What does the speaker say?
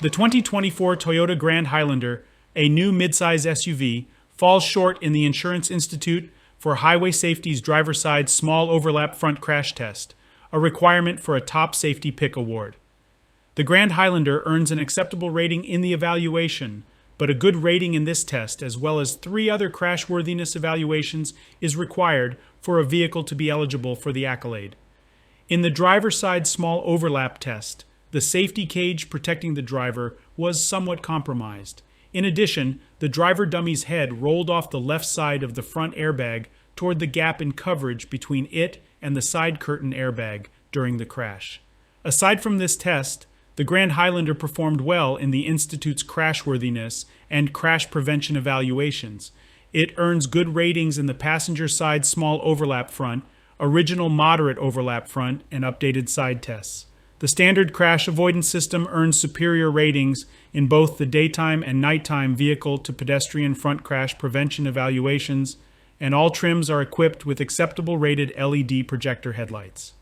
The 2024 Toyota Grand Highlander, a new midsize SUV, falls short in the Insurance Institute for Highway Safety's driver-side small overlap front crash test, a requirement for a top safety pick award. The Grand Highlander earns an acceptable rating in the evaluation, but a good rating in this test, as well as 3 other crashworthiness evaluations, is required for a vehicle to be eligible for the accolade. In the driver-side small overlap test, the safety cage protecting the driver was somewhat compromised. In addition, the driver dummy's head rolled off the left side of the front airbag toward the gap in coverage between it and the side curtain airbag during the crash. Aside from this test, the Grand Highlander performed well in the Institute's crashworthiness and crash prevention evaluations. It earns good ratings in the passenger side small overlap front, original moderate overlap front, and updated side tests. The standard crash avoidance system earns superior ratings in both the daytime and nighttime vehicle to pedestrian front crash prevention evaluations, and all trims are equipped with acceptable rated LED projector headlights.